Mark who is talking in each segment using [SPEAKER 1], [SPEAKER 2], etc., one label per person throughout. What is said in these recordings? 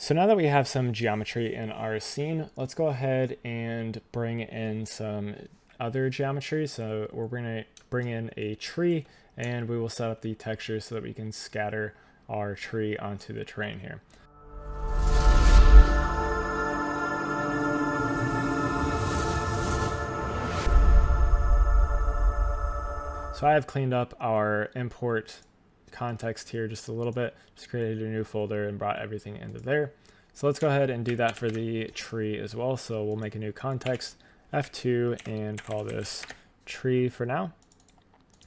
[SPEAKER 1] So now that we have some geometry in our scene, let's go ahead and bring in some other geometry. So we're going to bring in a tree, and we will set up the texture so that we can scatter our tree onto the terrain here. So I have cleaned up our import context here just a little bit, just created a new folder and brought everything into there. So let's go ahead and do that for the tree as well. So we'll make a new context, F2, and call this tree for now.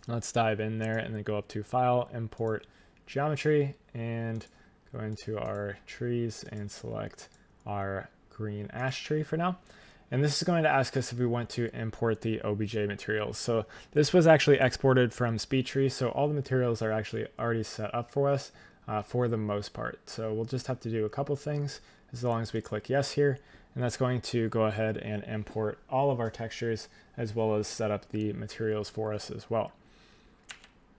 [SPEAKER 1] Let's dive in there and then go up to File, Import Geometry, and go into our trees and select our green ash tree for now. And this is going to ask us if we want to import the OBJ materials. So this was actually exported from SpeedTree, so all the materials are actually already set up for us for the most part. So we'll just have to do a couple things as long as we click yes here, and that's going to go ahead and import all of our textures as well as set up the materials for us as well.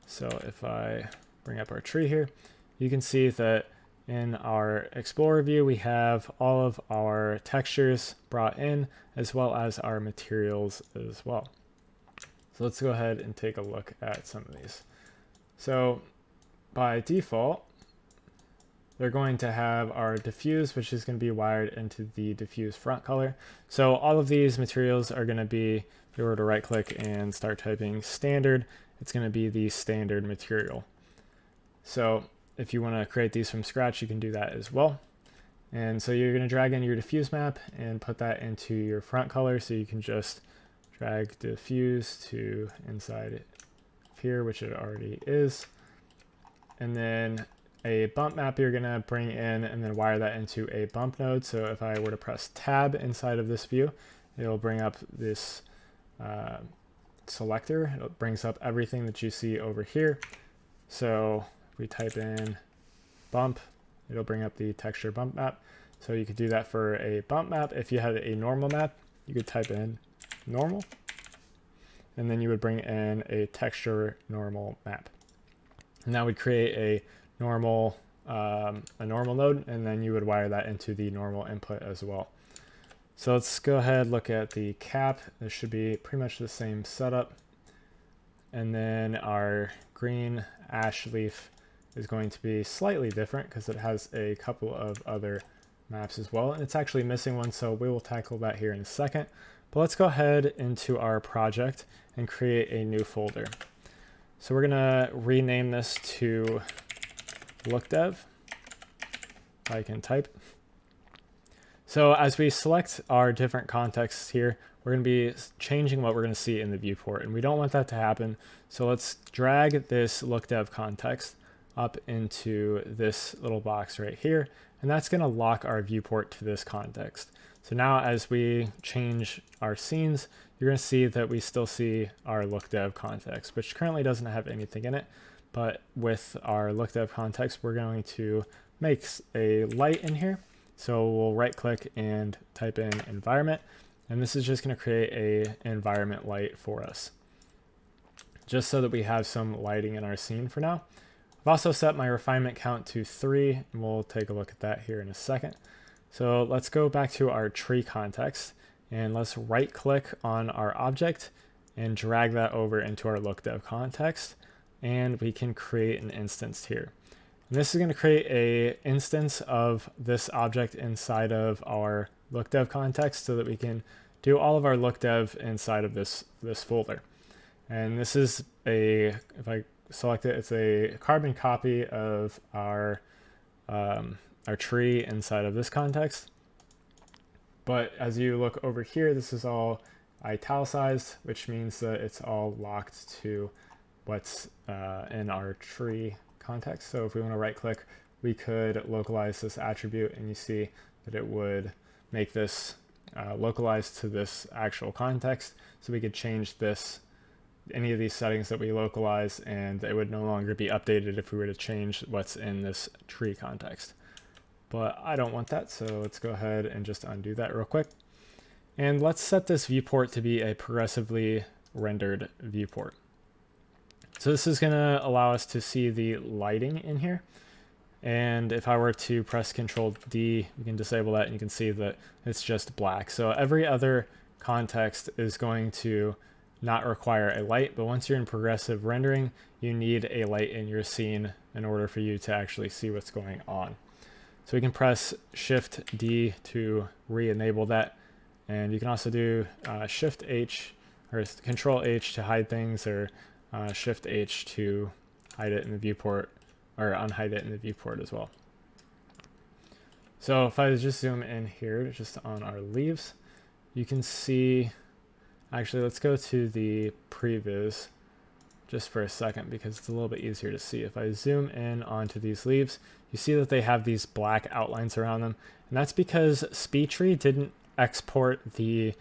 [SPEAKER 1] So if I bring up our tree here, you can see that in our Explorer view, we have all of our textures brought in as well as our materials as well. So let's go ahead and take a look at some of these. So by default, they're going to have our diffuse, which is going to be wired into the diffuse front color. So all of these materials are going to be, if you were to right click and start typing standard, it's going to be the standard material. So if you want to create these from scratch, you can do that as well. And so you're going to drag in your diffuse map and put that into your front color. So you can just drag diffuse to inside here, which it already is. And then a bump map you're going to bring in and then wire that into a bump node. So if I were to press tab inside of this view, it'll bring up this selector. It brings up everything that you see over here. So if we type in bump, it'll bring up the texture bump map. So you could do that for a bump map. If you had a normal map, you could type in normal, and then you would bring in a texture normal map. And that would create a normal node, and then you would wire that into the normal input as well. So let's go ahead, look at the cap. This should be pretty much the same setup. And then our green ash leaf is going to be slightly different because it has a couple of other maps as well. And it's actually missing one, so we will tackle that here in a second. But let's go ahead into our project and create a new folder. So we're gonna rename this to Lookdev. I can type. So as we select our different contexts here, we're going to be changing what we're going to see in the viewport, and we don't want that to happen. So let's drag this Lookdev context up into this little box right here, and that's going to lock our viewport to this context. So now as we change our scenes, you're going to see that we still see our Lookdev context, which currently doesn't have anything in it. But with our Lookdev context, we're going to make a light in here. So we'll right click and type in environment, and this is just going to create a environment light for us, just so that we have some lighting in our scene for now. I've also set my refinement count to 3, and we'll take a look at that here in a second. So let's go back to our tree context, and let's right click on our object and drag that over into our Lookdev context, and we can create an instance here. And this is going to create an instance of this object inside of our Lookdev context so that we can do all of our Lookdev inside of this folder. And this is if I select it, it's a carbon copy of our tree inside of this context. But as you look over here, this is all italicized, which means that it's all locked to what's in our tree context. So if we want to right click, we could localize this attribute, and you see that it would make this localized to this actual context. So we could change any of these settings that we localize, and it would no longer be updated if we were to change what's in this tree context. But I don't want that, so let's go ahead and just undo that real quick. And let's set this viewport to be a progressively rendered viewport. So this is going to allow us to see the lighting in here. And if I were to press Control D, we can disable that and you can see that it's just black. So every other context is going to not require a light, but once you're in progressive rendering, you need a light in your scene in order for you to actually see what's going on. So we can press Shift D to re-enable that. And you can also do Shift H or Control H to hide things, or Shift H to hide it in the viewport, or unhide it in the viewport as well. So if I just zoom in here, just on our leaves, you can see, actually let's go to the previs just for a second because it's a little bit easier to see. If I zoom in onto these leaves, you see that they have these black outlines around them. And that's because SpeedTree didn't export the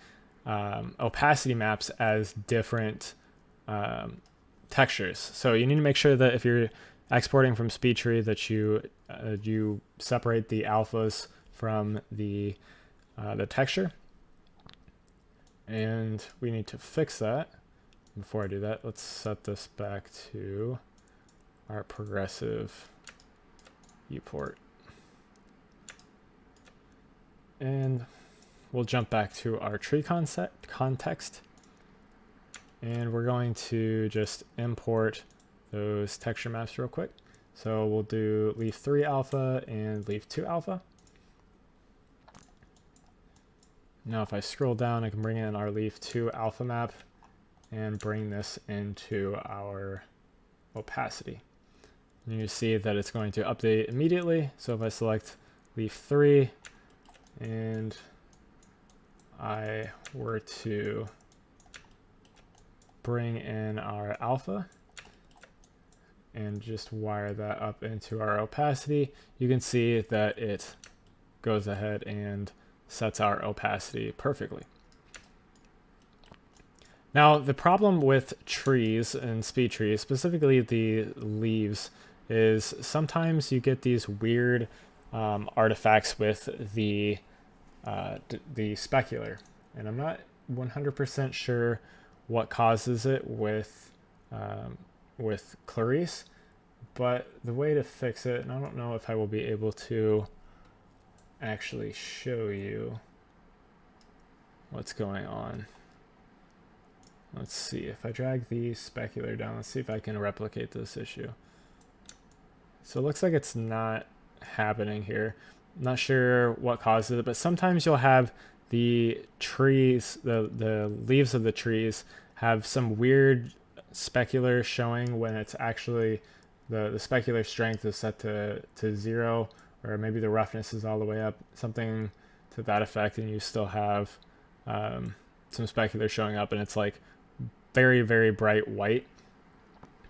[SPEAKER 1] opacity maps as different textures. So you need to make sure that if you're exporting from SpeedTree that you separate the alphas from the texture. And we need to fix that. Before I do that, let's set this back to our progressive viewport. And we'll jump back to our tree context. And we're going to just import those texture maps real quick. So we'll do leaf 3 alpha and leaf 2 alpha. Now if I scroll down, I can bring in our leaf 2 alpha map and bring this into our opacity. And you see that it's going to update immediately. So if I select leaf 3 and I were to bring in our alpha and just wire that up into our opacity, you can see that it goes ahead and sets our opacity perfectly. Now, the problem with trees and SpeedTree, specifically the leaves, is sometimes you get these weird artifacts with the specular, and I'm not 100% sure what causes it with Clarisse, but the way to fix it, and I don't know if I will be able to actually show you what's going on. Let's see, if I drag the specular down, let's see if I can replicate this issue. So it looks like it's not happening here. I'm not sure what causes it, but sometimes you'll have the trees, the leaves of the trees have some weird specular showing when it's actually the specular strength is set to 0, or maybe the roughness is all the way up, something to that effect, and you still have some specular showing up and it's like very, very bright white.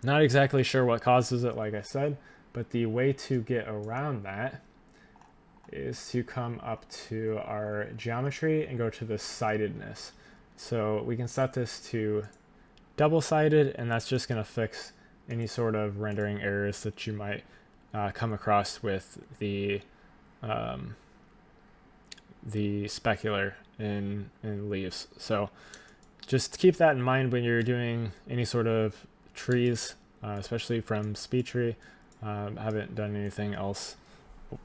[SPEAKER 1] Not exactly sure what causes it, like I said, but the way to get around that is to come up to our geometry and go to the sidedness. So we can set this to double-sided, and that's just going to fix any sort of rendering errors that you might come across with the specular in leaves. So just keep that in mind when you're doing any sort of trees, especially from SpeedTree. I haven't done anything else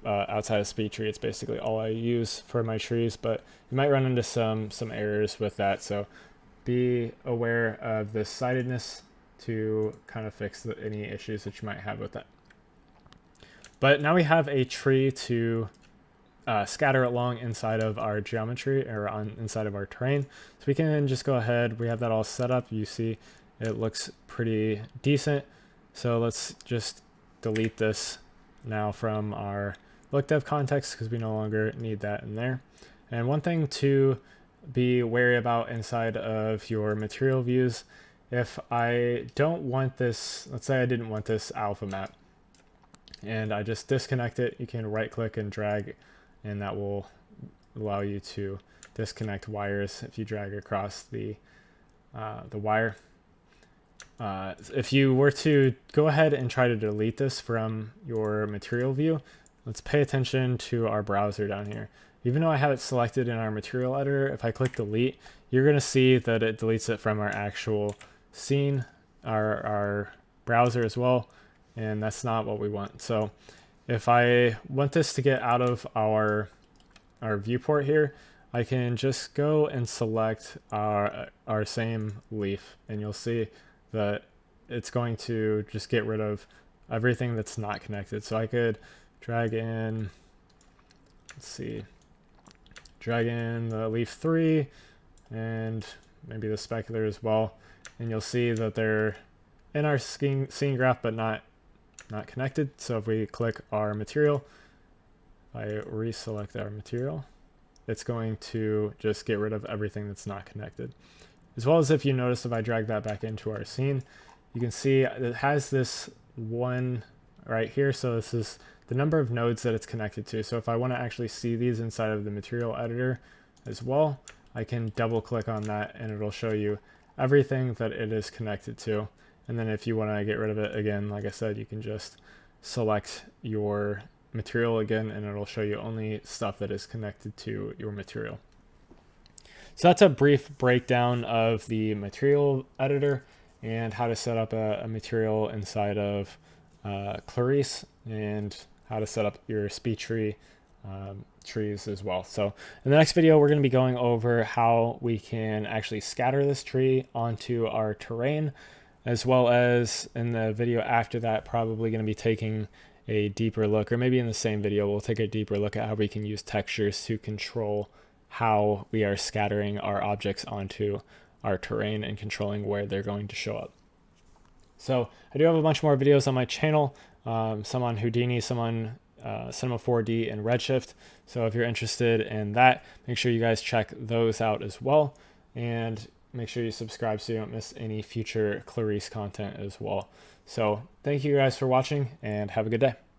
[SPEAKER 1] outside of SpeedTree. It's basically all I use for my trees, but you might run into some errors with that. So be aware of the sidedness to kind of fix any issues that you might have with that. But now we have a tree to scatter along inside of our geometry, or inside of our terrain. So we can just go ahead, we have that all set up. You see it looks pretty decent. So let's just delete this now from our Lookdev context because we no longer need that in there. And one thing to be wary about inside of your material views, if I don't want this, let's say I didn't want this alpha map, and I just disconnect it, you can right click and drag, and that will allow you to disconnect wires if you drag across the wire. If you were to go ahead and try to delete this from your material view, let's pay attention to our browser down here. Even though I have it selected in our material editor, if I click delete, you're going to see that it deletes it from our actual scene, our browser as well, and that's not what we want. So if I want this to get out of our viewport here, I can just go and select our same leaf, and you'll see that it's going to just get rid of everything that's not connected. So I could drag in, let's see, drag in the leaf 3 and maybe the specular as well, and you'll see that they're in our scene graph but not connected. So if we click our material, I reselect our material, it's going to just get rid of everything that's not connected. As well as if you notice, if I drag that back into our scene, you can see it has this one right here. So this is the number of nodes that it's connected to. So if I want to actually see these inside of the material editor as well, I can double click on that and it'll show you everything that it is connected to. And then if you want to get rid of it again, like I said, you can just select your material again and it'll show you only stuff that is connected to your material. So that's a brief breakdown of the material editor and how to set up a material inside of Clarisse, and how to set up your SpeedTree trees as well. So in the next video, we're going to be going over how we can actually scatter this tree onto our terrain, as well as in the video after that, probably going to be taking a deeper look, or maybe in the same video, we'll take a deeper look at how we can use textures to control how we are scattering our objects onto our terrain and controlling where they're going to show up. So I do have a bunch more videos on my channel, some on Houdini, some on Cinema 4D and Redshift. So if you're interested in that, make sure you guys check those out as well. And make sure you subscribe so you don't miss any future Clarisse content as well. So thank you guys for watching and have a good day.